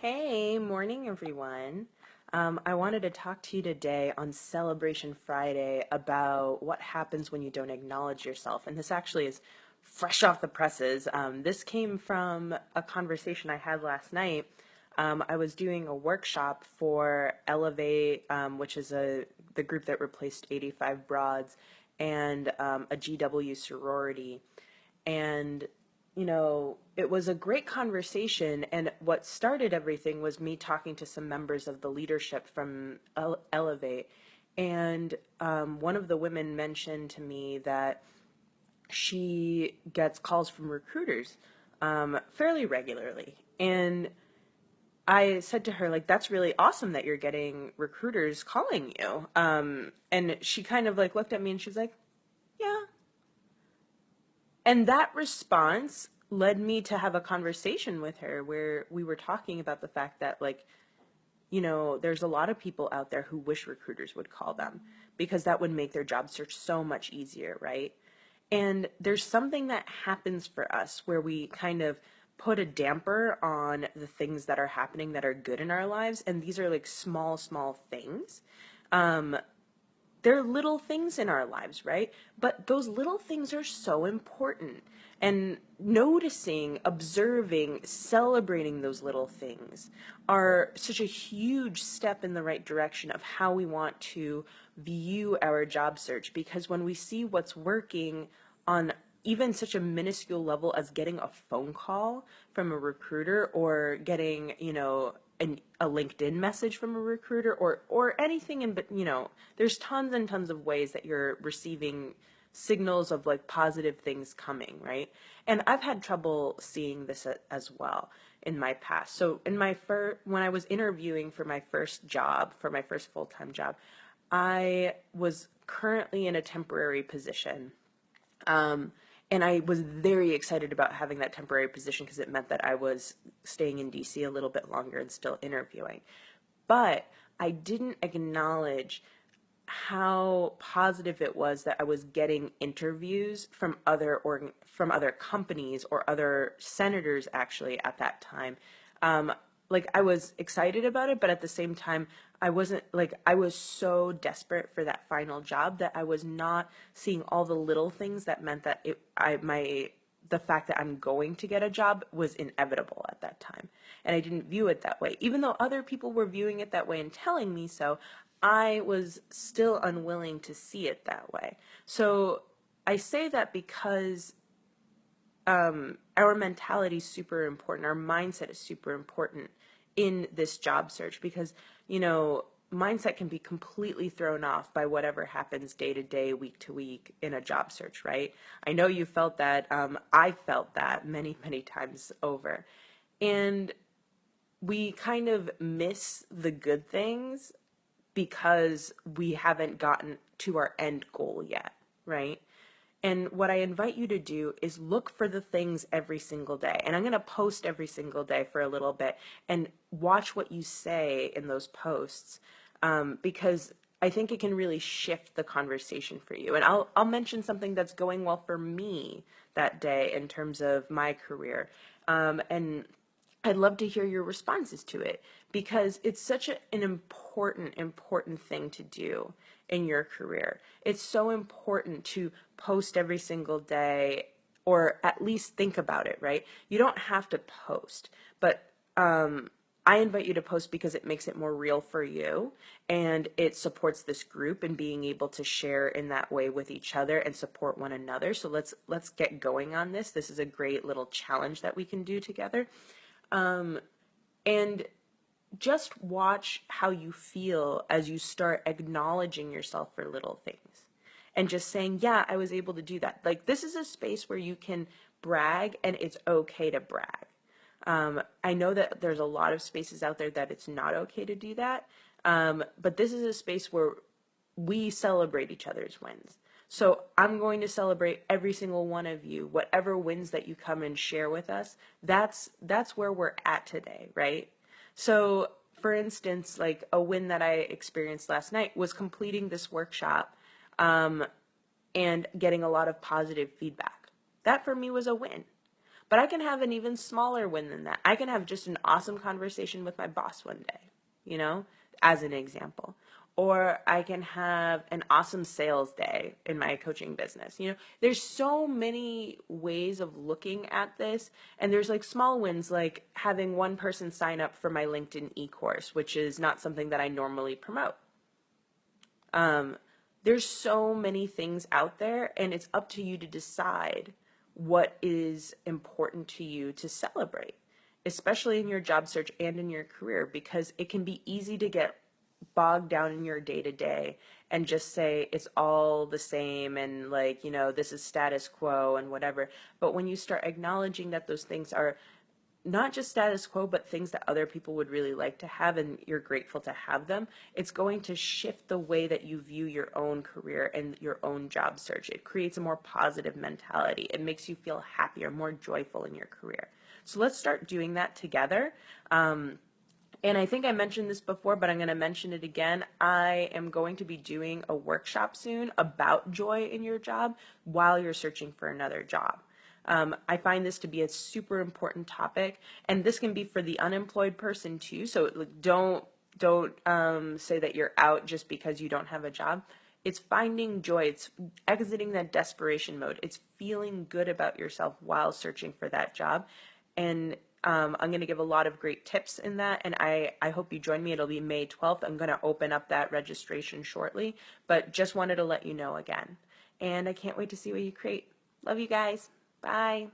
Hey, morning everyone. I wanted to talk to you today on Celebration Friday about what happens when you don't acknowledge yourself. And this actually is fresh off the presses. This came from a conversation I had last night. I was doing a workshop for Elevate, which is the group that replaced 85 Broads, and a GW sorority. And it was a great conversation. And what started everything was me talking to some members of the leadership from Elevate. And one of the women mentioned to me that she gets calls from recruiters fairly regularly. And I said to her, like, that's really awesome that you're getting recruiters calling you. And she kind of like looked at me and she was like, yeah. And that response led me to have a conversation with her where we were talking about the fact that, like, there's a lot of people out there who wish recruiters would call them because that would make their job search so much easier, right? And there's something that happens for us where we kind of put a damper on the things that are happening that are good in our lives. And these are like small, small things. They're little things in our lives, right? But those little things are so important. And noticing, observing, celebrating those little things are such a huge step in the right direction of how we want to view our job search. Because when we see what's working on even such a minuscule level as getting a phone call from a recruiter or getting, a LinkedIn message from a recruiter or anything but there's tons and tons of ways that you're receiving signals of like positive things coming, right? And I've had trouble seeing this as well in my past. So when I was interviewing for my first job, for my first full-time job, I was currently in a temporary position. And I was very excited about having that temporary position because it meant that I was staying in DC a little bit longer and still interviewing. But I didn't acknowledge how positive it was that I was getting interviews from other companies or other senators actually at that time. Like I was excited about it, but at the same time, I wasn't like I was so desperate for that final job that I was not seeing all the little things that meant that the fact that I'm going to get a job was inevitable at that time. And I didn't view it that way. Even though other people were viewing it that way and telling me so, I was still unwilling to see it that way. So I say that because our mentality is super important. Our mindset is super important in this job search because, mindset can be completely thrown off by whatever happens day to day, week to week in a job search, right? I know you felt that. I felt that many, many times over. And we kind of miss the good things because we haven't gotten to our end goal yet, right? And what I invite you to do is look for the things every single day. And I'm going to post every single day for a little bit and watch what you say in those posts because I think it can really shift the conversation for you. And I'll mention something that's going well for me that day in terms of my career. And I'd love to hear your responses to it because it's such an important thing to do in your career. It's so important to post every single day or at least think about it, right? You don't have to post, but I invite you to post because it makes it more real for you and it supports this group and being able to share in that way with each other and support one another. So let's get going on this. This is a great little challenge that we can do together. And just watch how you feel as you start acknowledging yourself for little things and just saying, yeah, I was able to do that. Like, this is a space where you can brag and it's okay to brag. I know that there's a lot of spaces out there that it's not okay to do that. But this is a space where we celebrate each other's wins. So I'm going to celebrate every single one of you, whatever wins that you come and share with us. That's where we're at today, right? So for instance, like a win that I experienced last night was completing this workshop and getting a lot of positive feedback. That for me was a win. But I can have an even smaller win than that. I can have just an awesome conversation with my boss one day, you know, as an example. Or I can have an awesome sales day in my coaching business. You know, there's so many ways of looking at this. And there's like small wins, like having one person sign up for my LinkedIn e-course, which is not something that I normally promote. There's so many things out there, and it's up to you to decide what is important to you to celebrate, especially in your job search and in your career, because it can be easy to get bogged down in your day to day and just say it's all the same and like, you know, this is status quo and whatever. But when you start acknowledging that those things are not just status quo, but things that other people would really like to have and you're grateful to have them, it's going to shift the way that you view your own career and your own job search. It creates a more positive mentality. It makes you feel happier, more joyful in your career. So let's start doing that together. And I think I mentioned this before, but I'm going to mention it again. I am going to be doing a workshop soon about joy in your job while you're searching for another job. I find this to be a super important topic, and this can be for the unemployed person too. So don't say that you're out just because you don't have a job. It's finding joy. It's exiting that desperation mode. It's feeling good about yourself while searching for that job. And I'm going to give a lot of great tips in that, and I hope you join me. It'll be May 12th. I'm going to open up that registration shortly, but just wanted to let you know again. And I can't wait to see what you create. Love you guys. Bye.